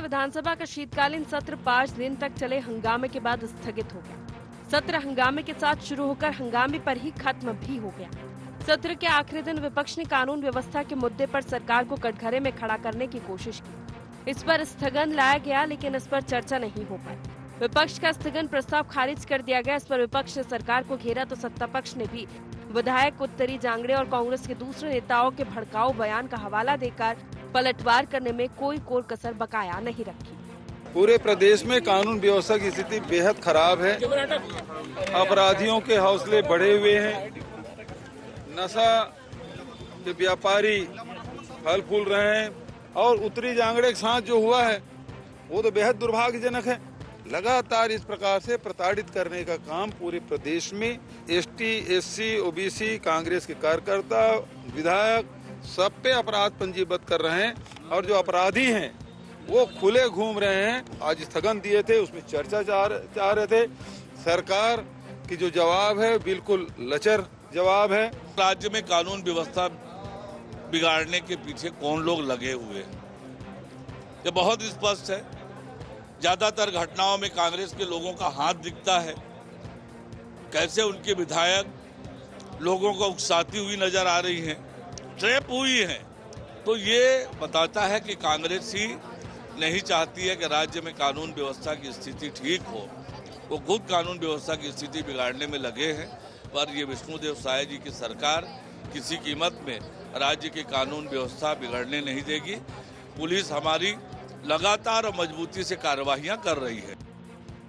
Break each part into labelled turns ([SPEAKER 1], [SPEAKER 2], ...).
[SPEAKER 1] विधानसभा का शीतकालीन सत्र 5 दिन तक चले हंगामे के बाद स्थगित हो गया। सत्र हंगामे के साथ शुरू होकर हंगामे पर ही खत्म भी हो गया। सत्र के आखिरी दिन विपक्ष ने कानून व्यवस्था के मुद्दे पर सरकार को कटघरे में खड़ा करने की कोशिश की। इस पर स्थगन लाया गया, लेकिन इस पर चर्चा नहीं हो पाई। विपक्ष का स्थगन प्रस्ताव खारिज कर दिया गया। इस पर विपक्ष ने सरकार को घेरा तो सत्ता पक्ष ने भी विधायक उत्तरी जांगड़े और कांग्रेस के दूसरे नेताओं के भड़काऊ बयान का हवाला देकर पलटवार करने में कोई कोर कसर बकाया नहीं रखी।
[SPEAKER 2] पूरे प्रदेश में कानून व्यवस्था की स्थिति बेहद खराब है। अपराधियों के हौसले बढ़े हुए हैं। नशा के व्यापारी फल फूल रहे हैं और उत्तरी जांगड़े के साथ जो हुआ है वो तो बेहद दुर्भाग्यजनक है। लगातार इस प्रकार से प्रताड़ित करने का काम पूरे प्रदेश में एसटी, एससी, ओबीसी, कांग्रेस के कार्यकर्ता, विधायक सब पे अपराध पंजीबद्ध कर रहे हैं और जो अपराधी हैं वो खुले घूम रहे हैं। आज स्थगन दिए थे, उसमें चर्चा चाह रहे थे। सरकार की जो जवाब है बिल्कुल लचर जवाब है।
[SPEAKER 3] राज्य में कानून व्यवस्था बिगाड़ने के पीछे कौन लोग लगे हुए हैं ये बहुत स्पष्ट है। ज्यादातर घटनाओं में कांग्रेस के लोगों का हाथ दिखता है। कैसे उनके विधायक लोगों को उकसाती हुई नजर आ रही हैं, ट्रैप हुई हैं। तो ये बताता है कि कांग्रेस ही नहीं चाहती है कि राज्य में कानून व्यवस्था की स्थिति ठीक हो। वो खुद कानून व्यवस्था की स्थिति बिगाड़ने में लगे हैं। पर ये विष्णुदेव साय जी की सरकार किसी कीमत में राज्य की कानून व्यवस्था बिगड़ने नहीं देगी। पुलिस हमारी लगातार और मजबूती से कार्यवाहियां कर रही है।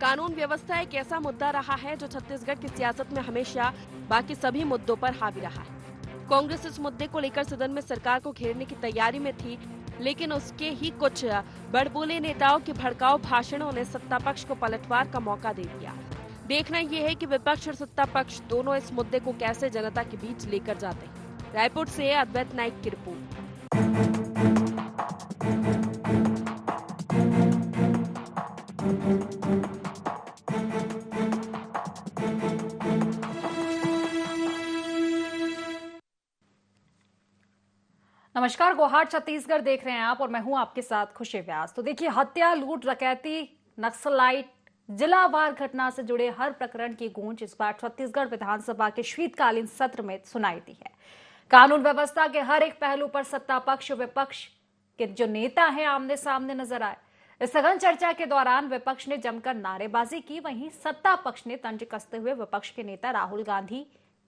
[SPEAKER 1] कानून व्यवस्था एक ऐसा मुद्दा रहा है जो छत्तीसगढ़ की सियासत में हमेशा बाकी सभी मुद्दों पर हावी रहा है। कांग्रेस इस मुद्दे को लेकर सदन में सरकार को घेरने की तैयारी में थी, लेकिन उसके ही कुछ बड़बोले नेताओं के भड़काऊ भाषणों ने सत्ता पक्ष को पलटवार का मौका दे दिया। देखना यह है कि विपक्ष और सत्ता पक्ष दोनों इस मुद्दे को कैसे जनता के बीच लेकर जाते हैं। रायपुर से अद्वैत नाइक की रिपोर्ट।
[SPEAKER 4] नमस्कार, गुवाहाटी छत्तीसगढ़ देख रहे हैं आप और मैं हूं आपके साथ खुशी व्यास। तो देखिए, हत्या, लूट, डकैती, नक्सलाइट, जिलावार घटना से जुड़े हर प्रकरण की गूंज इस बार छत्तीसगढ़ विधानसभा के शीतकालीन सत्र में सुनाई दी है। कानून व्यवस्था के हर एक पहलू पर सत्ता पक्ष और विपक्ष के जो नेता हैं आमने सामने नजर आए। इस सघन चर्चा के दौरान विपक्ष ने जमकर नारेबाजी की, वहीं सत्ता पक्ष ने तंज कसते हुए विपक्ष के नेता राहुल गांधी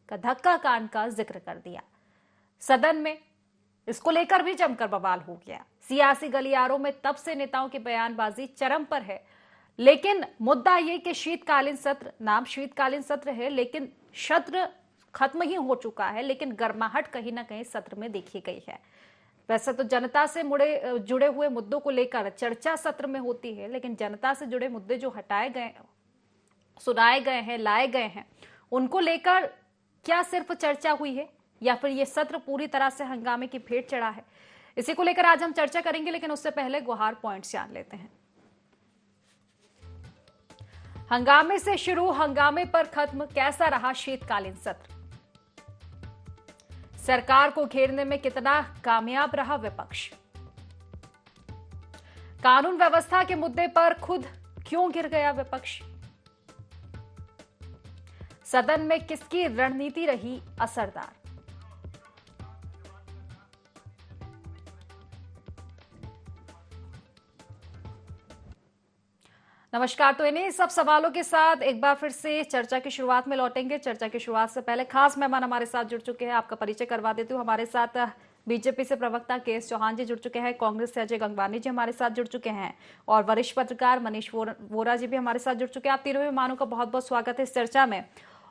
[SPEAKER 4] का धक्का कांड का जिक्र कर दिया। सदन में इसको लेकर भी जमकर बवाल हो गया। सियासी गलियारों में तब से नेताओं की बयानबाजी चरम पर है। लेकिन मुद्दा ये कि शीतकालीन सत्र, नाम शीतकालीन सत्र है, लेकिन सत्र खत्म ही हो चुका है, लेकिन गर्माहट कहीं ना कहीं सत्र में देखी गई है। वैसे तो जनता से जुड़े हुए मुद्दों को लेकर चर्चा सत्र में होती है, लेकिन जनता से जुड़े मुद्दे जो हटाए गए, सुनाए गए हैं, लाए गए हैं, उनको लेकर क्या सिर्फ चर्चा हुई है या फिर ये सत्र पूरी तरह से हंगामे की भेंट चढ़ा है? इसी को लेकर आज हम चर्चा करेंगे, लेकिन उससे पहले गुहार पॉइंट्स जान लेते हैं। हंगामे से शुरू, हंगामे पर खत्म, कैसा रहा शीतकालीन सत्र? सरकार को घेरने में कितना कामयाब रहा विपक्ष? कानून व्यवस्था के मुद्दे पर खुद क्यों गिर गया विपक्ष? सदन में किसकी रणनीति रही असरदार? नमस्कार। तो इन्हीं सब सवालों के साथ एक बार फिर से चर्चा की शुरुआत में लौटेंगे। चर्चा की शुरुआत से पहले खास मेहमान हमारे साथ जुड़ चुके हैं, आपका परिचय करवा देती हूँ। हमारे साथ बीजेपी से प्रवक्ता के.एस. चौहान जी जुड़ चुके हैं, कांग्रेस से अजय गंगवानी जी हमारे साथ जुड़ चुके हैं और वरिष्ठ पत्रकार मनीष वोरा जी भी हमारे साथ जुड़ चुके हैं। आप तीनों मेहमानों का बहुत बहुत स्वागत है इस चर्चा में।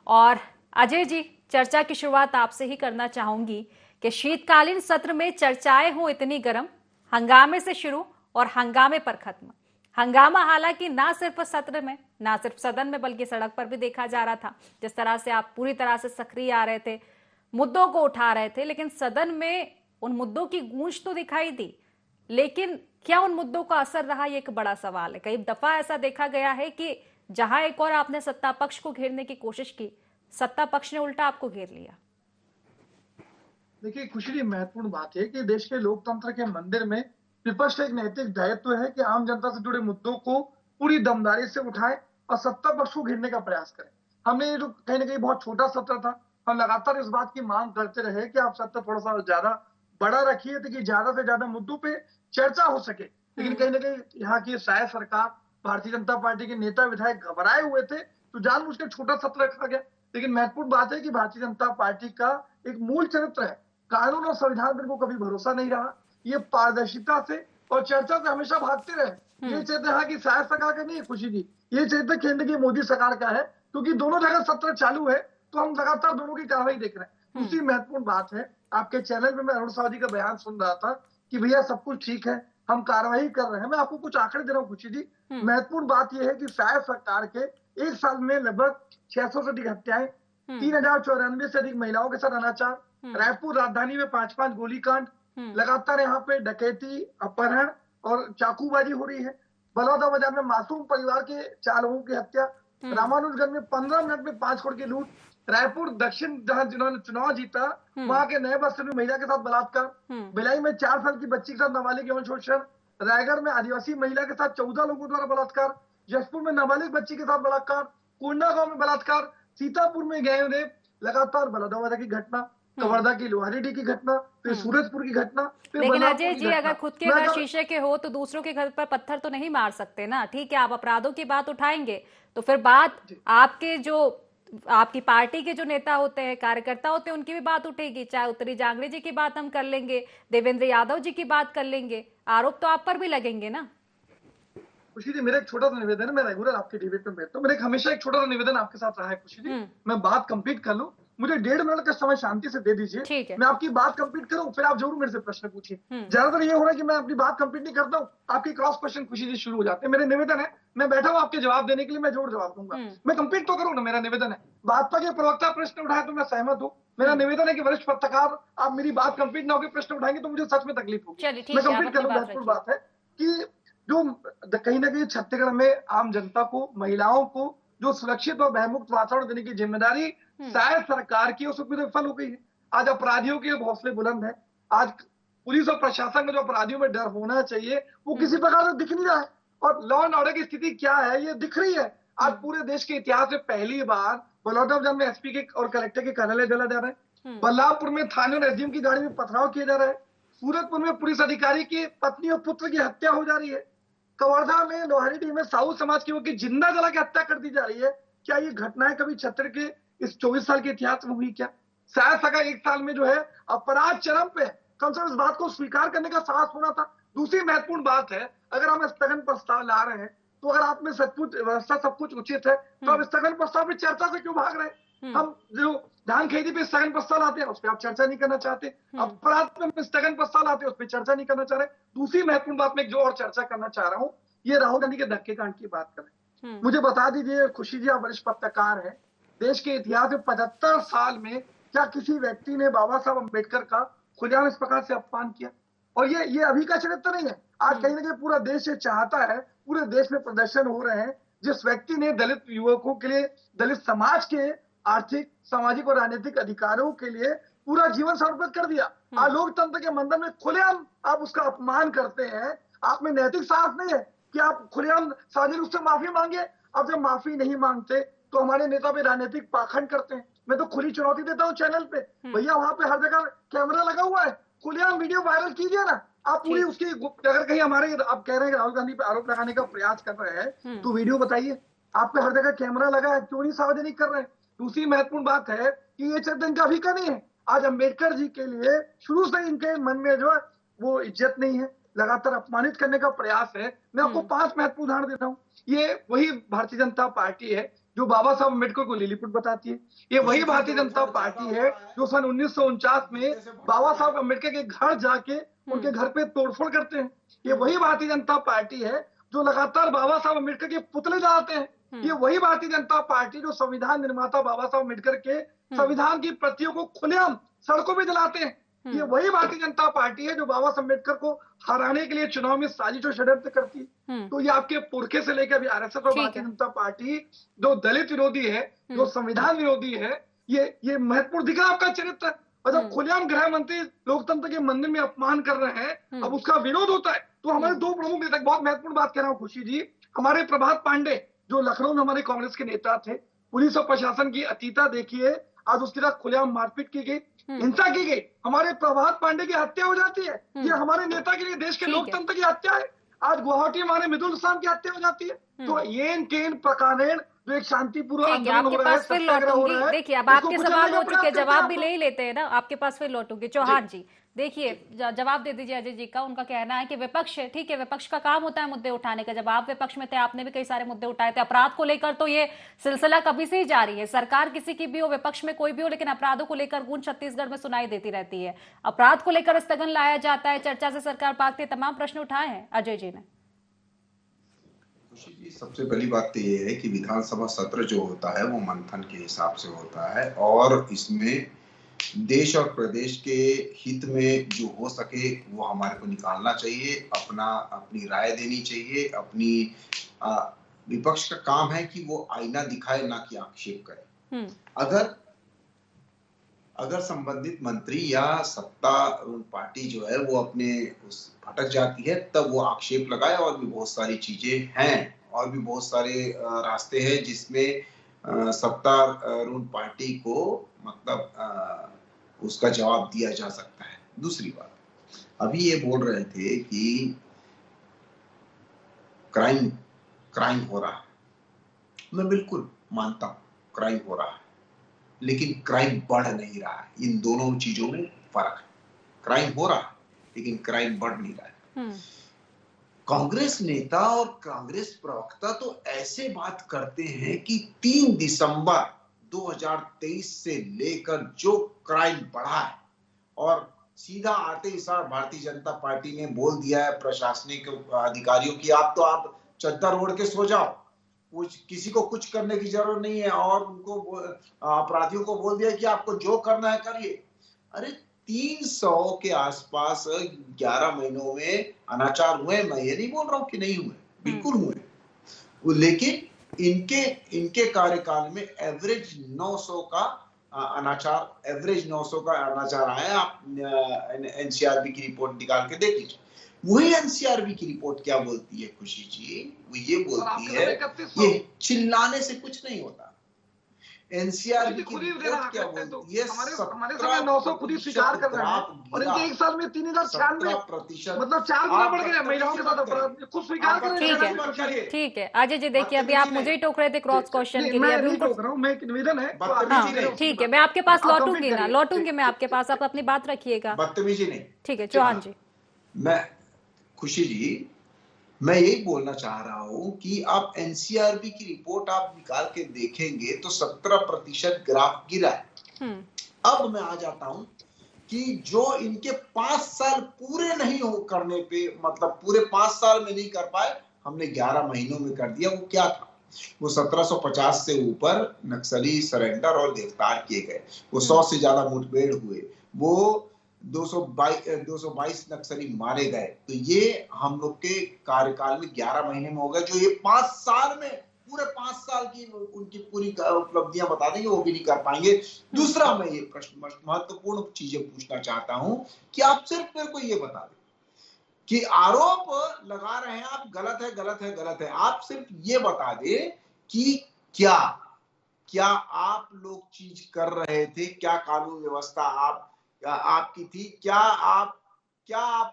[SPEAKER 4] और अजय जी, चर्चा की शुरुआत आपसे ही करना चाहूंगी कि शीतकालीन सत्र में चर्चाएं हो इतनी गर्म, हंगामे से शुरू और हंगामे पर खत्म। हंगामा हालांकि ना सिर्फ सत्र में, ना सिर्फ सदन में, बल्कि सड़क पर भी देखा जा रहा था। जिस तरह से आप पूरी तरह से सक्रिय आ रहे थे, मुद्दों को उठा रहे थे, लेकिन सदन में उन मुद्दों की गूंज तो दिखाई दी, लेकिन क्या उन मुद्दों का असर रहा, ये एक बड़ा सवाल है। कई दफा ऐसा देखा गया है कि जहां एक और आपने सत्ता पक्ष को घेरने की कोशिश की, सत्ता पक्ष ने उल्टा आपको घेर लिया।
[SPEAKER 5] देखिए खुशी, महत्वपूर्ण बात है कि देश के लोकतंत्र के मंदिर में विपक्ष का एक नैतिक दायित्व है कि आम जनता से जुड़े मुद्दों को पूरी दमदारी से उठाएं और सत्ता पक्ष को घेरने का प्रयास करें। हमने ये जो कहीं ना कहीं बहुत छोटा सत्र था, हम लगातार इस बात की मांग करते रहे कि आप सत्र थोड़ा सा ज्यादा बड़ा रखिए ताकि ज्यादा से ज्यादा मुद्दों पे चर्चा हो सके। लेकिन कहीं ना कहीं यहाँ की शायद सरकार, भारतीय जनता पार्टी के नेता विधायक घबराए हुए थे, तो जानबूझकर छोटा सत्र रखा गया। लेकिन महत्वपूर्ण बात है कि भारतीय जनता पार्टी का एक मूल चरित्र है, कानून और संविधान पर इनको कभी भरोसा नहीं रहा। ये पारदर्शिता से और चर्चा से हमेशा भागते रहे। ये चरित्र यहाँ की शायद सरकार का नहीं है खुशी जी, ये चरित्र केंद्र की मोदी सरकार का है, क्योंकि दोनों जगह सत्र चालू है तो हम लगातार दोनों की कार्रवाई देख रहे हैं। दूसरी महत्वपूर्ण बात है, आपके चैनल में मैं अरुण साहू जी का बयान सुन रहा था कि भैया सब कुछ ठीक है, हम कार्रवाई कर रहे हैं। मैं आपको कुछ आंकड़े दे रहा हूँ खुशी जी। महत्वपूर्ण बात यह है कि शायद सरकार के एक साल में लगभग 600 से अधिक हत्याएं, 3094 से अधिक महिलाओं के साथ अनाचार, रायपुर राजधानी में 5-5 गोलीकांड, लगातार यहाँ पे डकैती, अपहरण और चाकूबाजी हो रही है। बलौदा बाजार में मासूम परिवार के 4 लोगों की हत्या, रामानुजगंज में 15 मिनट में 5 करोड़ की लूट, रायपुर दक्षिण जहां जिन्होंने चुनाव जीता वहां के नए बस्ती में महिला के साथ बलात्कार, भिलाई में 4 साल की बच्ची के साथ नाबालिग यौन शोषण, रायगढ़ में आदिवासी महिला के साथ 14 लोगों द्वारा बलात्कार, जशपुर में नाबालिग बच्ची के साथ बलात्कार, कोंडा गांव में बलात्कार, सीतापुर में गैंग रेप, लगातार बलौदाबाजार की घटना, कवर्धा की लोहारीडी की घटना, फिर सूरजपुर की घटना।
[SPEAKER 4] लेकिन अजय जी, अगर खुद के घर शीशे के हो तो दूसरों के घर पर पत्थर तो नहीं मार सकते ना। ठीक है, आप अपराधों की बात उठाएंगे तो फिर बात आपके जो आपकी पार्टी के जो नेता होते हैं, कार्यकर्ता होते हैं, उनकी भी बात उठेगी। चाहे उत्तरी जांगड़े जी की बात हम कर लेंगे, देवेंद्र यादव जी की बात कर लेंगे, आरोप तो आप पर भी लगेंगे ना।
[SPEAKER 5] खुशी जी, मेरा एक छोटा सा निवेदन है, मैं रेगुलर आपके डिबेट में बैठता हूँ, मेरा हमेशा एक छोटा सा निवेदन आपके साथ रहा है खुशी जी। मैं बात कंप्लीट कर लूं, मुझे 1.5 मिनट का समय शांति से दे दीजिए, मैं आपकी बात कंप्लीट करूं, फिर आप जरूर मेरे से प्रश्न पूछिए। ज्यादातर ये हो रहा है कि मैं अपनी बात कंप्लीट नहीं करता हूं, आपके क्रॉस क्वेश्चन खुशी जी शुरू हो जाते हैं। मेरे निवेदन है, मैं बैठा हूं आपके जवाब देने के लिए, मैं जोर जवाब दूंगा, मैं कंप्लीट तो करूं ना। मेरा निवेदन है, भाजपा के प्रवक्ता प्रश्न उठाए तो मैं सहमत हूँ। मेरा निवेदन है कि वरिष्ठ पत्रकार, आप मेरी बात कंप्लीट ना होकर प्रश्न उठाएंगे तो मुझे सच में तकलीफ होगी। मैं कंप्लीट करूँ। महत्वपूर्ण बात है कि जो कहीं ना कहीं छत्तीसगढ़ में आम जनता को, महिलाओं को जो सुरक्षित और भयमुक्त वातावरण देने की जिम्मेदारी शायद सरकार की, उसमें विफल हो गई है। आज अपराधियों के हौसले बुलंद है, आज पुलिस और प्रशासन का जो अपराधियों में डर होना चाहिए वो किसी प्रकार से दिख नहीं रहा है, और लॉ एंड ऑर्डर की स्थिति क्या है ये दिख रही है। आज पूरे देश के इतिहास में पहली बार बलौदाबाजार में एसपी के और कलेक्टर के कार्यालय जला जा रहा है, बल्लापुर में थाने और एसडीएम की गाड़ी में पथराव किया जा रहा है, सूरतपुर में पुलिस अधिकारी की पत्नी और पुत्र की हत्या हो जा रही है, कवर्धा में लोहारीडी में साहू समाज की की जिंदा जला के हत्या कर दी जा रही है। क्या ये घटनाएं कभी छत्तीसगढ़ के इस 24 साल के इतिहास में हुई क्या? शायद सका एक साल में जो है अपराध चरम पे, कम से कम इस बात को स्वीकार करने का साहस होना था। दूसरी महत्वपूर्ण बात है, अगर हम स्थगन प्रस्ताव ला रहे हैं तो अगर आप में सचमुच व्यवस्था सब कुछ उचित है तो आप स्थगन प्रस्ताव पर चर्चा से क्यों भाग रहे हैं? हम जो धान खरीदी पे स्थगन प्रस्ताव लाते हैं उस पर आप चर्चा नहीं करना चाहते, अपराध पे स्थगन प्रस्ताव लाते हैं उस पर चर्चा नहीं करना चाह रहे। दूसरी महत्वपूर्ण बात में जो और चर्चा करना चाह रहा हूँ, ये राहुल गांधी के धक्के कांड की बात करें। मुझे बता दीजिए खुशी जी, आप वरिष्ठ पत्रकार हैं, देश के इतिहास में 75 साल में क्या किसी व्यक्ति ने बाबा साहब अम्बेडकर का खुलेआम इस प्रकार से अपमान किया? और ये अभी का चरित्र नहीं है, आज कहीं ना कहीं पूरा देश ये चाहता है, पूरे देश में प्रदर्शन हो रहे हैं, जिस व्यक्ति ने दलित युवकों के लिए, दलित समाज के आर्थिक, सामाजिक और राजनीतिक अधिकारों के लिए पूरा जीवन समर्पित कर दिया। आज लोकतंत्र के मंदिर में खुलेआम आप उसका अपमान करते हैं। आप में नैतिक साहस नहीं है कि आप खुलेआम साझी रूप से माफी मांगे। अब जब माफी नहीं मांगते तो हमारे नेता पे राजनीतिक पाखंड करते हैं। मैं तो खुली चुनौती देता हूँ चैनल पे, भैया वहां पे हर जगह कैमरा लगा हुआ है, खुलेआम वीडियो वायरल कीजिए ना। आप पूरी उसकी, अगर कहीं हमारे, आप कह रहे हैं राहुल गांधी पे आरोप लगाने का प्रयास कर रहे हैं तो वीडियो बताइए, आप पे हर जगह कैमरा लगा है, क्यों नहीं सार्वजनिक कर रहे हैं? दूसरी महत्वपूर्ण बात है कि ये चरित्र इनका अभी का नहीं है। आज अम्बेडकर जी के लिए शुरू से इनके मन में जो है वो इज्जत नहीं है, लगातार अपमानित करने का प्रयास है। मैं आपको 5 महत्वपूर्ण उदाहरण देता हूँ। ये वही भारतीय जनता पार्टी है जो बाबा साहब अम्बेडकर को लिलीपुट बताती है। ये वही भारतीय जनता पार्टी है जो सन 1949 में बाबा साहब अम्बेडकर के घर जाके उनके घर पे तोड़फोड़ करते हैं। ये वही भारतीय जनता पार्टी है जो लगातार बाबा साहब अम्बेडकर के पुतले जलाते हैं। ये वही भारतीय जनता पार्टी जो संविधान निर्माता बाबा साहब अम्बेडकर के संविधान की प्रतियों को खुलेआम सड़कों पे जलाते हैं। ये वही भारतीय जनता पार्टी है जो बाबा साहब अम्बेडकर को हराने के लिए चुनाव में साजिश और षड्यंत्र करती है। तो ये आपके पुरखे से लेकर अभी आरएसएस और भारतीय जनता पार्टी जो दलित विरोधी है, जो संविधान विरोधी है, ये महत्वपूर्ण दिख रहा है आपका चरित्र। और जब खुलेआम गृह मंत्री लोकतंत्र के मंदिर में अपमान कर रहे हैं, अब उसका विरोध होता है तो हमारे दो प्रमुख नेता, बहुत महत्वपूर्ण बात कह रहा हूँ खुशी जी, हमारे प्रभात पांडे जो लखनऊ में हमारे कांग्रेस के नेता थे, पुलिस और प्रशासन की अतीता देखिए, आज उसके साथ खुलेआम मारपीट की गई, हिंसा की गई, हमारे प्रभात पांडे की हत्या हो जाती है। ये हमारे नेता के लिए, देश के लोकतंत्र की हत्या है। आज गुवाहाटी में हमारे मृदुल इस्लाम की हत्या हो जाती है। तो ये केन प्रकारेण जो एक शांतिपूर्ण आंदोलन हो रहा है, सत्याग्रह हो रहा है।
[SPEAKER 4] देखिए अब आपके सवाल हो चुके, जवाब भी ले ही लेते हैं ना, आपके पास फिर लौटूंगे। चौहान जी देखिए, जवाब दे दीजिए अजय जी का। उनका कहना है कि विपक्ष है, ठीक है, विपक्ष का काम होता है मुद्दे उठाने का। जब आप विपक्ष में थे आपने भी कई सारे मुद्दे उठाए थे। अपराध को लेकर तो ये सिलसिला कभी से ही जारी है, सरकार किसी की भी हो, विपक्ष में कोई भी हो, लेकिन अपराधों को लेकर गूंज छत्तीसगढ़ में सुनाई देती रहती है। अपराध को लेकर स्थगन लाया जाता है, चर्चा से सरकार भागती है, तमाम प्रश्न उठाए हैं अजय जी ने।
[SPEAKER 6] खुशी जी, सबसे पहली बात तो ये है कि विधानसभा सत्र जो होता है वो मंथन के हिसाब से होता है और इसमें देश और प्रदेश के हित में जो हो सके वो हमारे को निकालना चाहिए, अपनी राय देनी चाहिए। विपक्ष का काम है कि वो आईना दिखाए, ना कि आक्षेप करे। अगर संबंधित मंत्री या सत्तारूढ़ पार्टी जो है वो अपने उस भटक जाती है तब वो आक्षेप लगाए। और भी बहुत सारी चीजें हैं और भी बहुत सारे रास्ते हैं जिसमें सत्तारूढ़ पार्टी को मतलब उसका जवाब दिया जा सकता है। दूसरी बात, अभी ये बोल रहे थे कि क्राइम हो रहा है। मैं बिल्कुल मानता हूं क्राइम हो रहा है, लेकिन क्राइम बढ़ नहीं रहा है। इन दोनों चीजों में फर्क है। क्राइम हो रहा है लेकिन क्राइम बढ़ नहीं रहा है। कांग्रेस नेता और कांग्रेस प्रवक्ता तो ऐसे बात करते हैं कि 3 दिसंबर 2023 से लेकर जो क्राइम बढ़ा है, और सीधा आते ही सार भारतीय जनता पार्टी ने बोल दिया है प्रशासनिक अधिकारियों की आप चद्दर ओढ़ के सो जाओ, किसी को कुछ करने की जरूरत नहीं है। और उनको अपराधियों को बोल दिया कि आपको जो करना है करिए। अरे 300 के आसपास 11 महीनों में अनाचार हुए। मैं ये नहीं बोल रहा हूं कि नहीं हुए, बिल्कुल हुए, लेकिन इनके कार्यकाल में एवरेज 900 का अनाचार आया। आप एनसीआरबी की रिपोर्ट निकाल के देख लीजिए। वही एनसीआरबी की रिपोर्ट क्या बोलती है खुशी जी? वो ये बोलती है ये चिल्लाने से कुछ नहीं होता। एनसीआरबी की रिपोर्ट क्या बोलती है?
[SPEAKER 5] हमारे समय 900 खुद ही स्वीकार कर रहे हैं और इनके एक साल में 3096 मतलब 4 गुना बढ़ गया महिलाओं के साथ अपराध। खुद स्वीकार कर रहे हैं।
[SPEAKER 4] ठीक है अजय जी, देखिए अभी आप मुझे ही टोक रहे थे क्रॉस क्वेश्चन के लिए। अभी उनको
[SPEAKER 5] मैं एक निवेदन है,
[SPEAKER 4] ठीक है, मैं आपके पास लौटूंगी मैं आपके पास, आप अपनी बात रखिएगा।
[SPEAKER 6] बदतमीजी नहीं।
[SPEAKER 4] ठीक है चौहान जी।
[SPEAKER 6] खुशी जी, मैं यही बोलना चाह रहा हूं कि आप एनसीआरबी की रिपोर्ट आप निकाल के देखेंगे तो 17% ग्राफ गिरा है। अब मैं आ जाता हूं कि जो इनके 5 साल पूरे नहीं हो करने पे, मतलब पूरे 5 साल में नहीं कर पाए, हमने 11 महीनों में कर दिया। वो क्या था? वो 1750 से ऊपर नक्सली सरेंडर और गिरफ्तार किए गए। वो 100 से ज्यादा मुठभेड़ हुए। वो 222 नक्सली मारे गए। तो ये हम लोग के कार्यकाल में 11 महीने में हो गए। जो ये 5 साल में पूरे 5 साल की उनकी पूरी उपलब्धियां बता देंगे, वो भी नहीं कर पाएंगे। दूसरा, मैं ये प्रश्न महत्वपूर्ण चीजें पूछना चाहता हूं कि आप सिर्फ मेरे को ये बता दें कि आरोप लगा रहे हैं आप, गलत है। आप सिर्फ ये बता दें कि क्या आप लोग चीज कर रहे थे? क्या कानून व्यवस्था आपकी थी? क्या आप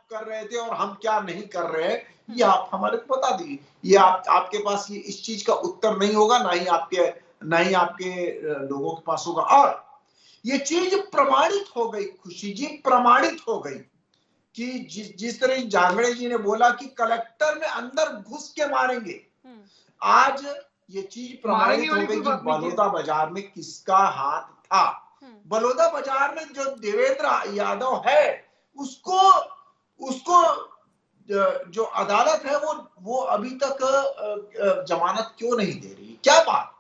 [SPEAKER 6] कर रहे थे और हम क्या नहीं कर रहे हैं, ये आप हमारे को बता दीजिए। ये आपके पास ये इस चीज का उत्तर नहीं होगा, ना ही आपके लोगों के पास होगा। और ये चीज प्रमाणित हो गई खुशी जी, प्रमाणित हो गई कि जिस तरह जांगड़े जी ने बोला कि कलेक्टर में अंदर घुस के मारेंगे, आज ये चीज प्रमाणित हो गई कि बलौदा बाजार में किसका हाथ था। बलौदा बाजार में जो देवेंद्र यादव है, उसको जो अदालत है वो अभी तक जमानत क्यों नहीं दे रही? क्या बात?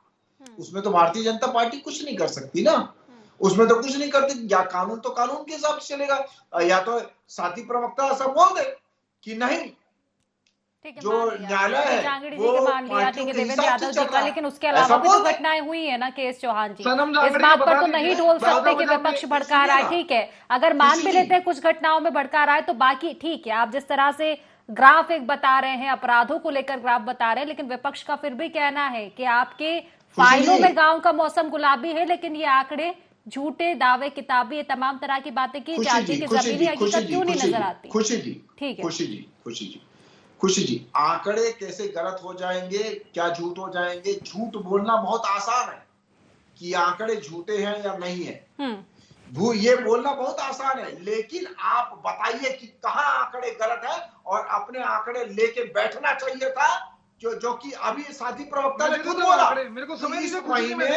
[SPEAKER 6] उसमें तो भारतीय जनता पार्टी कुछ नहीं कर सकती ना, उसमें तो कुछ नहीं करती। या कानून तो कानून के हिसाब से चलेगा, या तो साथी प्रवक्ता ऐसा बोल दे कि नहीं, जो न्यायालय है वो
[SPEAKER 4] देवेंद्र यादव जी का, लेकिन उसके अलावा भी तो घटनाएं हुई है ना केस चौहान जी। इस बात पर तो नहीं ढोल सकते कि विपक्ष भड़का रहा है। ठीक है, अगर मान भी लेते हैं कुछ घटनाओं में भड़का रहा है तो बाकी ठीक है, आप जिस तरह से ग्राफ एक बता रहे हैं, अपराधों को लेकर ग्राफ बता रहे हैं, लेकिन विपक्ष का फिर भी कहना है कि आपके फाइलों में गांव का मौसम गुलाबी है, लेकिन ये आंकड़े झूठे, दावे किताबी, ये तमाम तरह की बातें की जाती है कि जमीनी हकीकत क्यों नहीं नजर आती।
[SPEAKER 6] खुशी जी,
[SPEAKER 4] ठीक है
[SPEAKER 6] खुशी जी, आंकड़े कैसे गलत हो जाएंगे, क्या झूठ हो जाएंगे? झूठ बोलना बहुत आसान है कि आंकड़े झूठे हैं या नहीं है, ये बोलना बहुत आसान है, लेकिन आप बताइए कि कहां आंकड़े गलत है और अपने आंकड़े लेके बैठना चाहिए था, जो कि अभी साथी प्रवक्ता ने खुद बोला।
[SPEAKER 5] मेरे को समझ
[SPEAKER 6] इस महीने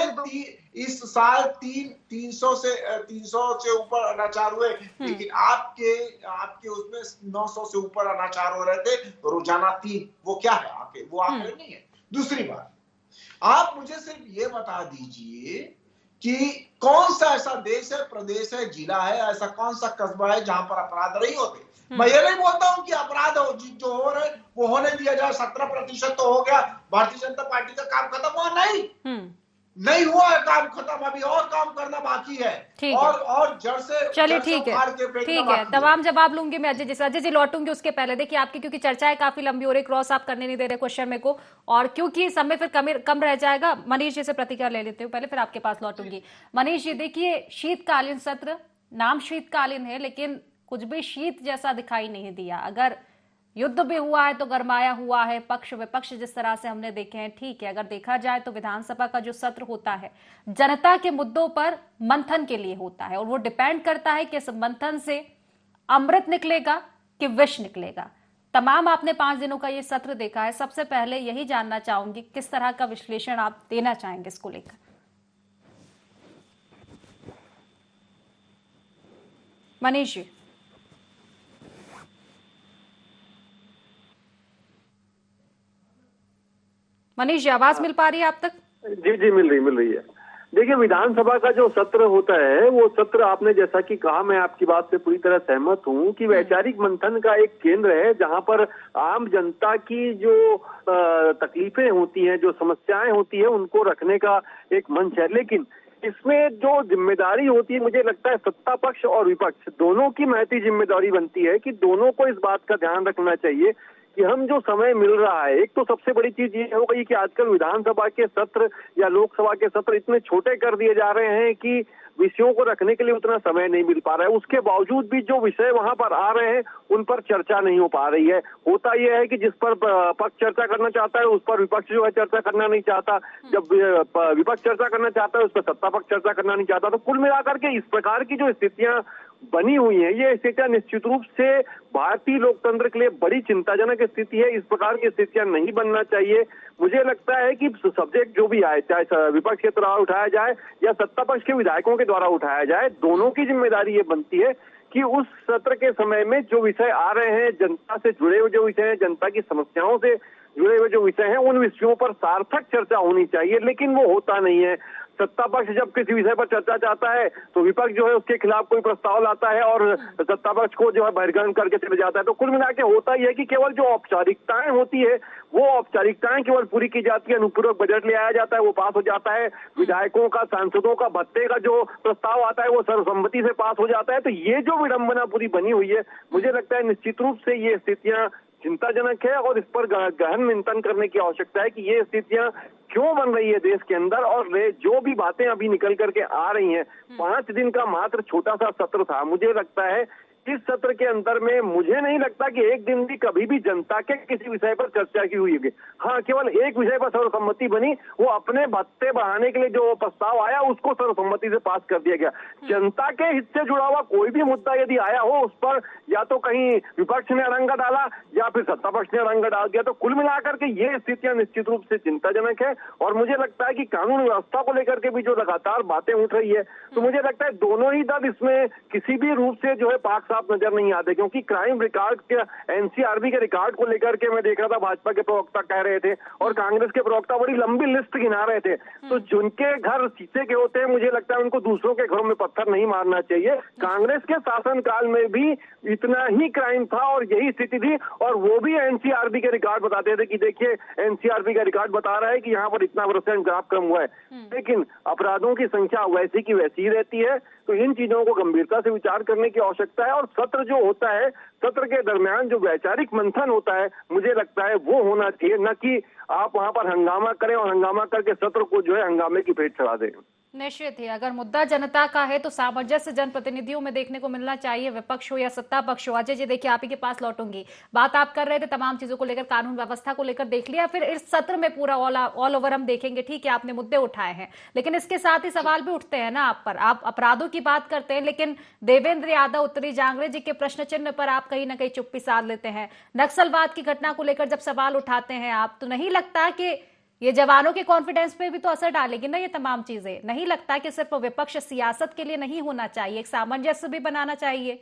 [SPEAKER 6] इस साल 300 से ऊपर अनाचार हुए, लेकिन आपके उसमें 900 से ऊपर अनाचार हो रहे थे रोजाना 3। वो क्या है आंकड़े? वो आंकड़े नहीं है। दूसरी बात, आप मुझे सिर्फ ये बता दीजिए कि कौन सा ऐसा देश है, प्रदेश है, जिला है, ऐसा कौन सा कस्बा है जहां पर अपराध नहीं होते? मैं ये नहीं बोलता हूं कि अपराध जो हो रहे वो होने दिया जाए, 17% तो हो गया, भारतीय जनता पार्टी का काम खत्म हुआ नहीं हुआ है काम खत्म, अभी और काम करना बाकी है और जड़ से।
[SPEAKER 4] चलिए ठीक है, तमाम जवाब लूंगी मैं अजय जी लौटूंगी। उसके पहले देखिए आपकी क्योंकि चर्चाएं काफी लंबी हो रही, क्रॉस आप करने नहीं दे रहे क्वेश्चन में को, और क्योंकि समय फिर कम रह जाएगा, मनीष जी से प्रतिक्रिया ले लेते हूँ पहले, फिर आपके पास लौटूंगी। मनीष जी देखिए, शीतकालीन सत्र, नाम शीतकालीन है लेकिन कुछ भी शीत जैसा दिखाई नहीं दिया। अगर युद्ध भी हुआ है तो गरमाया हुआ है, पक्ष विपक्ष जिस तरह से हमने देखे हैं, ठीक है। अगर देखा जाए तो विधानसभा का जो सत्र होता है जनता के मुद्दों पर मंथन के लिए होता है, और वो डिपेंड करता है कि इस मंथन से अमृत निकलेगा कि विष निकलेगा। तमाम आपने 5 दिनों का ये सत्र देखा है, सबसे पहले यही जानना चाहूंगी किस तरह का विश्लेषण आप देना चाहेंगे इसको लेकर। मनीष जी। मनीष जी, आवाज मिल पा रही है आप तक?
[SPEAKER 7] जी मिल रही है। देखिए, विधानसभा का जो सत्र होता है वो सत्र, आपने जैसा कि कहा, मैं आपकी बात से पूरी तरह सहमत हूँ कि वैचारिक मंथन का एक केंद्र है जहाँ पर आम जनता की जो तकलीफें होती हैं, जो समस्याएं होती है, उनको रखने का एक मंच है। लेकिन इसमें जो जिम्मेदारी होती है, मुझे लगता है सत्ता पक्ष और विपक्ष दोनों की महती जिम्मेदारी बनती है कि दोनों को इस बात का ध्यान रखना चाहिए कि हम जो समय मिल रहा है, एक तो सबसे बड़ी चीज ये हो गई कि आजकल विधानसभा के सत्र या लोकसभा के सत्र इतने छोटे कर दिए जा रहे हैं कि विषयों को रखने के लिए उतना समय नहीं मिल पा रहा है। उसके बावजूद भी जो विषय वहां पर आ रहे हैं उन पर चर्चा नहीं हो पा रही है। होता यह है कि जिस पर पक्ष चर्चा करना चाहता है उस पर विपक्ष जो है चर्चा करना नहीं चाहता, जब विपक्ष चर्चा करना चाहता है उस पर सत्ता पक्ष चर्चा करना नहीं चाहता। तो कुल मिलाकर के इस प्रकार की जो स्थितियां बनी हुई है, ये स्थितियां निश्चित रूप से भारतीय लोकतंत्र के लिए बड़ी चिंताजनक स्थिति है। इस प्रकार की स्थितियां नहीं बनना चाहिए। मुझे लगता है कि सब्जेक्ट जो भी आए, चाहे विपक्ष के द्वारा उठाया जाए या सत्ता पक्ष के विधायकों के द्वारा उठाया जाए, दोनों की जिम्मेदारी ये बनती है कि उस सत्र के समय में जो विषय आ रहे हैं, जनता से जुड़े हुए जो विषय हैं, जनता की समस्याओं से जुड़े हुए जो विषय हैं, उन विषयों पर सार्थक चर्चा होनी चाहिए, लेकिन वो होता नहीं है। सत्ता पक्ष जब किसी विषय पर चर्चा चाहता है तो विपक्ष जो है उसके खिलाफ कोई प्रस्ताव लाता है और सत्ता पक्ष को जो है बहिर्गमन करके चले जाता है। तो कुल मिला के होता ही है कि केवल जो औपचारिकताएं होती है वो औपचारिकताएं केवल पूरी की जाती है। अनुपूरक बजट ले आया जाता है, वो पास हो जाता है। विधायकों का, सांसदों का भत्ते का जो प्रस्ताव आता है वो सर्वसम्मति से पास हो जाता है। तो ये जो विडंबना पूरी बनी हुई है, मुझे लगता है निश्चित रूप से ये स्थितियां चिंताजनक है और इस पर गहन चिंतन करने की आवश्यकता है कि ये स्थितियां क्यों बन रही है देश के अंदर। और जो भी बातें अभी निकल करके आ रही हैं, 5 दिन का मात्र छोटा सा सत्र था। मुझे लगता है इस सत्र के अंदर में मुझे नहीं लगता कि एक दिन भी कभी भी जनता के किसी विषय पर चर्चा की हुई होगी। हाँ, केवल एक विषय पर सर्वसम्मति बनी, वो अपने भत्ते बढ़ाने के लिए जो प्रस्ताव आया उसको सर्वसम्मति से पास कर दिया गया। जनता के हित से जुड़ा हुआ कोई भी मुद्दा यदि आया हो उस पर या तो कहीं विपक्ष ने अड़ंगा डाला या फिर सत्ता पक्ष ने अड़ंगा डाल दिया। तो कुल मिलाकर के ये स्थितियां निश्चित रूप से चिंताजनक है। और मुझे लगता है कि कानून व्यवस्था को लेकर के भी जो लगातार बातें उठ रही है, तो मुझे लगता है दोनों ही दल इसमें किसी भी रूप से जो है पाक साफ नजर नहीं आते। क्योंकि क्राइम रिकॉर्ड के, एनसीआरबी के रिकॉर्ड को लेकर के मैं देख रहा था, भाजपा के प्रवक्ता कह रहे थे और कांग्रेस के प्रवक्ता बड़ी लंबी लिस्ट गिना रहे थे। तो जिनके घर शीशे के होते हैं, मुझे लगता है उनको दूसरों के घरों में पत्थर नहीं मारना चाहिए। कांग्रेस के शासनकाल में भी इतना ही क्राइम था और यही स्थिति थी, और वो भी एनसीआरबी के रिकॉर्ड बताते थे कि देखिए एनसीआरबी का रिकॉर्ड बता रहा है कि यहाँ पर इतना % ग्राफ कम हुआ है, लेकिन अपराधों की संख्या वैसी की वैसी ही रहती है। तो इन चीजों को गंभीरता से विचार करने की आवश्यकता है। और और सत्र जो होता है, सत्र के दरमियान जो वैचारिक मंथन होता है, मुझे लगता है वो होना चाहिए, न कि आप वहां पर हंगामा करें और हंगामा करके सत्र को जो है हंगामे की भेंट चढ़ा दें।
[SPEAKER 4] निश्चित ही अगर मुद्दा जनता का है तो सामंजस्य जनप्रतिनिधियों में देखने को मिलना चाहिए, विपक्ष हो या सत्ता पक्ष हो। अजय जी देखिए, आप ही के पास लौटूंगी। बात आप कर रहे थे तमाम चीजों को लेकर, कानून व्यवस्था को लेकर देख लिया, फिर इस सत्र में पूरा ऑल ओवर हम देखेंगे। ठीक है, आपने मुद्दे उठाए हैं, लेकिन इसके साथ ही सवाल भी उठते हैं ना आप पर। आप अपराधों की बात करते हैं, लेकिन देवेंद्र यादव, उत्तरी जांगड़े जी के प्रश्न चिन्ह पर आप कहीं ना कहीं चुप्पी साध लेते हैं। नक्सलवाद की घटना को लेकर जब सवाल उठाते हैं आप, तो नहीं लगता कि ये जवानों के कॉन्फिडेंस पे भी तो असर डालेगी ना ये तमाम चीजें? नहीं लगता कि सिर्फ विपक्ष सियासत के लिए नहीं होना चाहिए, एक सामंजस्य भी बनाना चाहिए?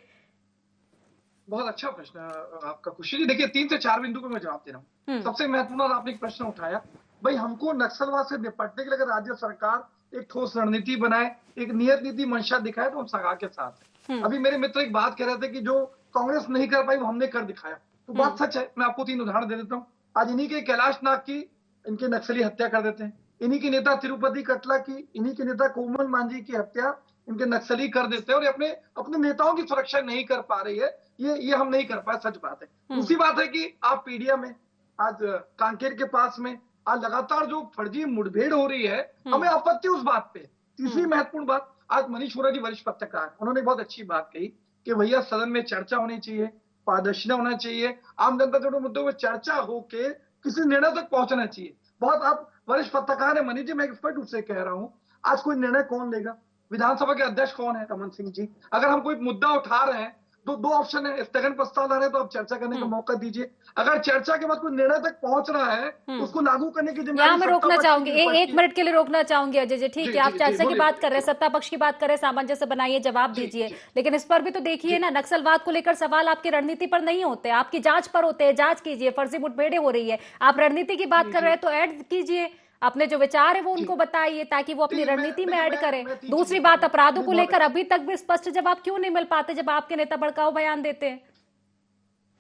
[SPEAKER 5] बहुत अच्छा प्रश्न आपका खुशी जी। देखिए 3 से 4 बिंदु पे मैं जवाब दे रहा हूँ। सबसे महत्वपूर्ण आपने एक प्रश्न उठाया, भाई हमको नक्सलवाद से निपटने के लिए अगर राज्य सरकार एक ठोस रणनीति बनाए, एक नियत नीति मंशा दिखाए, तो हम सरकार के साथ हैं। अभी मेरे मित्र एक बात कह रहे थे कि जो कांग्रेस नहीं कर पाई वो हमने कर दिखाया, तो बात सच है। मैं आपको 3 उदाहरण दे देता हूँ। आज इन्हीं के कैलाश नाग की इनके नक्सली हत्या कर देते हैं, इन्हीं के नेता तिरुपति कटला की, इन्हीं के नेता कोमल मांझी की हत्या इनके नक्सली कर देते हैं, और अपने अपने नेताओं की सुरक्षा नहीं कर पा रही है। ये हम नहीं कर पाए, सच बात है। दूसरी बात है कि आप पीडिया में, आज कांकेर के पास में आज लगातार जो फर्जी मुठभेड़ हो रही है, हमें आपत्ति उस बात पे। तीसरी महत्वपूर्ण बात, आज मनीष वोरा जी वरिष्ठ पत्रकार, उन्होंने बहुत अच्छी बात कही कि भैया सदन में चर्चा होनी चाहिए, पारदर्शिता होना चाहिए, आम जनता के मुद्दों में चर्चा होके किसी निर्णय तक पहुंचना चाहिए। बहुत आप वरिष्ठ पत्रकार है मनीष जी, मैं एक्सपर्ट उससे कह रहा हूँ, आज कोई निर्णय कौन लेगा? विधानसभा के अध्यक्ष कौन है? रमन सिंह जी। अगर हम कोई मुद्दा उठा रहे हैं तो 2 ऑप्शन है, स्थगन प्रस्ताव ला रहे हैं तो आप चर्चा करने का मौका दीजिए। अगर चर्चा के बाद कोई निर्णय तक पहुंच रहा है तो उसको लागू करने की जिम्मेदारी।
[SPEAKER 4] यहाँ मैं रोकना चाहूंगी, एक मिनट के लिए रोकना चाहूंगी अजय जी। ठीक है, आप चर्चा की बात कर रहे हैं, सत्ता पक्ष की बात कर रहे हैं, सामंजस्य बनाइए, जवाब दीजिए, लेकिन इस पर भी तो देखिए ना, नक्सलवाद को लेकर सवाल आपकी रणनीति पर नहीं होते, आपकी जांच पर होते हैं। जांच कीजिए, फर्जी मुठभेड़ें हो रही है, आप रणनीति की बात कर रहे हैं तो ऐड कीजिए, अपने जो विचार है वो उनको बताइए ताकि वो अपनी रणनीति में ऐड करें। दूसरी बात, अपराधों को लेकर अभी तक भी स्पष्ट जवाब क्यों नहीं मिल पाते जब आपके नेता भड़काऊ बयान देते हैं?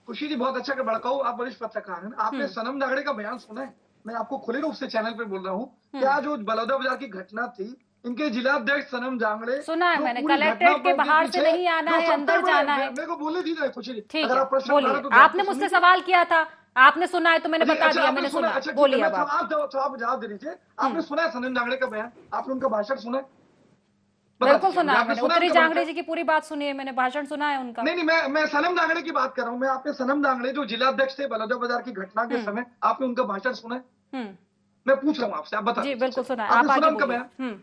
[SPEAKER 5] खुशी जी बहुत अच्छा कि भड़काऊ, आप वरिष्ठ पत्रकार हैं, आपने सनम जागड़े का बयान सुना है? मैं आपको खुले रूप से चैनल पे बोल रहा हूँ, क्या जो बलौदा बाजार की घटना थी, इनके जिलाध्यक्ष सनम जांगड़े,
[SPEAKER 4] सुना है मैंने, कलेक्ट्रेट के बाहर से नहीं आना है, अंदर जाना है।
[SPEAKER 5] मेरे को बोलने दीजिए खुशी जी।
[SPEAKER 4] ठीक है, बोलिए। आपने मुझसे सवाल किया था, आपने सुना है तो मैंने बता दिया, मैंने सुना। बोलिए अब
[SPEAKER 5] आप जवाब दे दीजिए। आपने सुना है सनम जांगड़े का बयान? आपने उनका भाषण सुना है?
[SPEAKER 4] बिल्कुल सुना है मैंने, उत्तरी जांगड़े जी की पूरी बात सुनी है मैंने, भाषण सुना है उनका।
[SPEAKER 5] नहीं, मैं सनम जांगड़े की बात कर रहा हूँ। मैं आपने सनम जांगड़े जो जिलाध्यक्ष थे बलौदा बाजार की घटना के समय, आपने उनका भाषण सुना है? मैं पूछ रहा हूँ आपसे, आप बताइए।
[SPEAKER 4] जी बिल्कुल सुना है,
[SPEAKER 5] आपने सुना उनका बयान?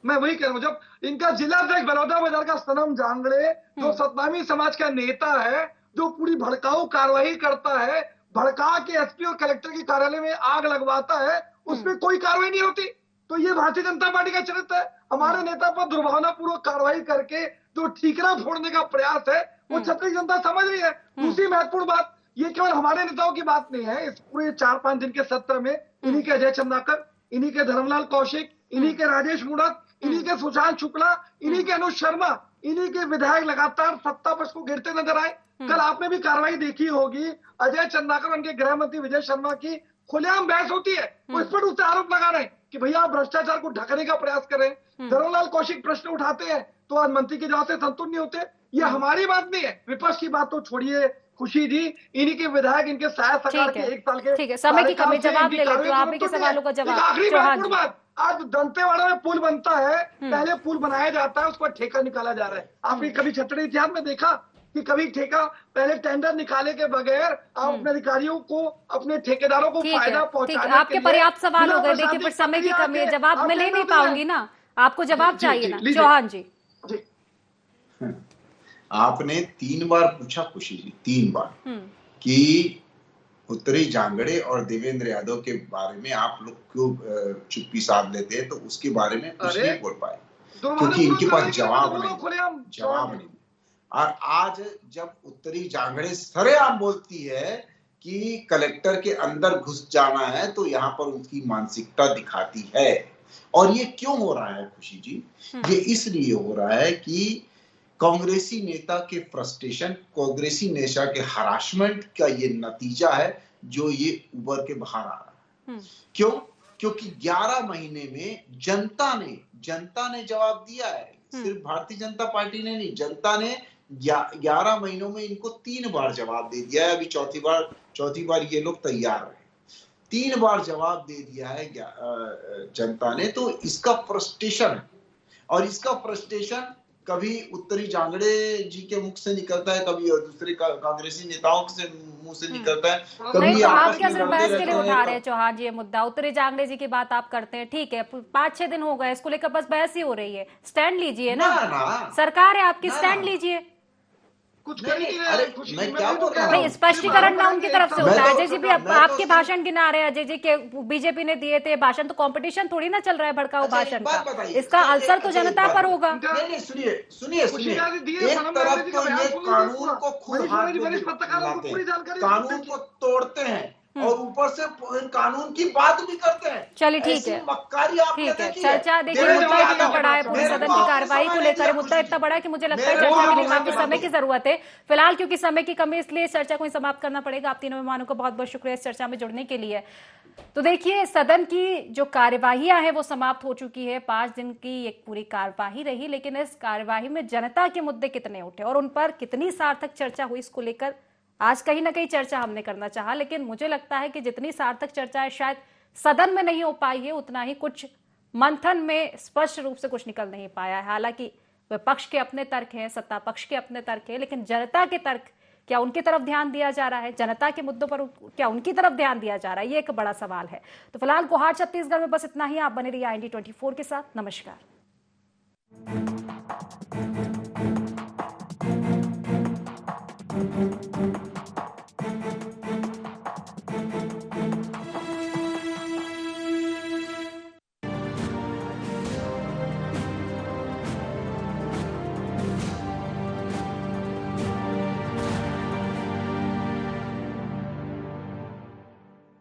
[SPEAKER 5] मैं वही कह रहा हूँ, जब इनका जिलाध्यक्ष बलौदा बाजार का सनम जांगड़े, जो सतनामी समाज का नेता है, जो पूरी भड़काऊ कार्रवाई करता है, भड़का के एसपी और कलेक्टर के कार्यालय में आग लगवाता है, उसमें कोई कार्रवाई नहीं होती, तो ये भारतीय जनता पार्टी का चरित्र है। हमारे नेता पर दुर्भावनापूर्वक कार्रवाई करके जो ठीकरा फोड़ने का प्रयास है, वो छत्तीसगढ़ जनता समझ रही है। दूसरी महत्वपूर्ण बात, ये केवल हमारे नेताओं की बात नहीं है। इस पूरे 4-5 दिन के सत्र में इन्हीं के अजय चंद्राकर, इन्हीं के धर्मलाल कौशिक, इन्हीं के राजेश मूणत, इन्हीं के सुशांत शुक्ला, इन्हीं के अनुज शर्मा, इन्हीं के विधायक लगातार सत्ता पक्ष को गिरते नजर आए। कल आपने भी कार्रवाई देखी होगी, अजय चंद्राकर, उनके गृह मंत्री विजय शर्मा की खुलेआम बहस होती है, वो इस पर उससे आरोप लगा रहे हैं कि भैया आप भ्रष्टाचार को ढकने का प्रयास कर रहे हैं। धर्मलाल कौशिक प्रश्न उठाते हैं तो आज मंत्री के जवाब से संतुष्ट नहीं होते। ये हमारी बात नहीं है, विपक्ष की बात तो छोड़िए खुशी जी, इन्हीं के विधायक, इनके सहायक सरकार के 1 साल के,
[SPEAKER 4] ठीक है, समय की कमी, जवाब ले लेते हो, आप ही के सवालों का जवाब।
[SPEAKER 5] आखिरी महत्वपूर्ण बात, आज दंतेवाड़ा में पुल बनता है, पहले पुल बनाया जाता है, उस पर ठेका निकाला जा रहा है। आपने कभी छत्तीसगढ़ इतिहास में देखा कि कभी ठेका, पहले टेंडर निकाले के बगैर आप अपने अधिकारियों को, अपने ठेकेदारों को फायदा पहुंचाने?
[SPEAKER 4] आपके पर्याप्त सवाल हो गए, देखिए फिर समय की कमी है, जवाब मैं ले नहीं पाऊंगी ना, आपको जवाब चाहिए ना। चौहान जी,
[SPEAKER 6] आपने 3 बार पूछा खुशी जी, 3 बार कि उत्तरी जांगड़े और देवेंद्र यादव के बारे में आप लोग क्यों चुप्पी साध लेते हैं, तो उसके बारे में कुछ नहीं बोल पाए क्योंकि इनके पास जवाब नहीं। और आज जब उत्तरी जांगड़े सरेआम बोलती है कि कलेक्टर के अंदर घुस जाना है, तो यहाँ पर उनकी मानसिकता दिखाती है। और ये क्यों हो रहा है खुशी जी? ये इसलिए हो रहा है कि कांग्रेसी नेता के फ्रस्ट्रेशन, कांग्रेसी नेता के हरासमेंट का ये नतीजा है जो ये उभर के बाहर आ रहा है। क्यों? क्योंकि 11 महीने में जनता ने जवाब दिया है। सिर्फ भारतीय जनता पार्टी ने नहीं, जनता ने 11 महीनों में इनको 3 बार जवाब दे दिया है। अभी चौथी बार ये लोग तैयार रहे। 3 बार जवाब दे दिया है जनता ने। तो इसका फ्रस्ट्रेशन है, और इसका फ्रस्ट्रेशन कभी उत्तरी जांगड़े जी के मुख से निकलता है, कभी और दूसरे कांग्रेसी नेताओं से मुंह से निकलता है, कभी
[SPEAKER 4] आप क्या सिर्फ बहस के लिए उठा रहे हैं चौहान जी ये मुद्दा? उत्तरी जांगड़े जी की बात आप करते हैं, ठीक है, 5-6 दिन हो गए इसको लेकर बस बहस ही हो रही है। स्टैंड लीजिए ना, सरकार है आपकी, स्टैंड लीजिए।
[SPEAKER 5] कुछ
[SPEAKER 6] मैं क्या बोल रहा हूं?
[SPEAKER 4] स्पष्टीकरण ना उनकी तरफ से होता है। अजय जी भी आपके भाषण गिना रहे हैं, अजय जी के बीजेपी ने दिए थे भाषण, तो कंपटीशन थोड़ी ना चल रहा है भड़काऊ भाषण का। इसका असर तो जनता पर होगा।
[SPEAKER 6] नहीं, सुनिए, एक तरफ तो ये कानून को खुद हाथ में लाते हैं, कानून को तोड़ते हैं, और ऊपर से कानून की बात भी करते हैं।
[SPEAKER 4] चलिए ठीक है,
[SPEAKER 6] मक्कारी आप
[SPEAKER 4] ठीक है। चर्चा देखिए, मुद्दा इतना बड़ा है, पूरे सदन की कार्रवाई को लेकर मुद्दा इतना बड़ा है कि मुझे लगता है चर्चा के लिए काफी समय की जरूरत है। फिलहाल क्योंकि समय की कमी, इसलिए चर्चा को समाप्त करना पड़ेगा। आप तीनों मेहमानों को बहुत बहुत शुक्रिया इस चर्चा में जुड़ने के लिए। तो देखिए, सदन की जो कार्यवाहियां हैं वो समाप्त हो चुकी है। 5 दिन की एक पूरी कार्यवाही रही, लेकिन इस कार्यवाही में जनता के मुद्दे कितने उठे और उन पर कितनी सार्थक चर्चा हुई, इसको लेकर आज कहीं ना कहीं चर्चा हमने करना चाहा। लेकिन मुझे लगता है कि जितनी सार्थक चर्चा है शायद सदन में नहीं हो पाई है, उतना ही कुछ मंथन में स्पष्ट रूप से कुछ निकल नहीं पाया है। हालांकि विपक्ष के अपने तर्क हैं, सत्ता पक्ष के अपने तर्क हैं, लेकिन जनता के तर्क, क्या उनकी तरफ ध्यान दिया जा रहा है? जनता के मुद्दों पर क्या उनकी तरफ ध्यान दिया जा रहा है? ये एक बड़ा सवाल है। तो फिलहाल गुवाहाटी छत्तीसगढ़ में बस इतना ही। आप बने रहिए IND 24 के साथ। नमस्कार।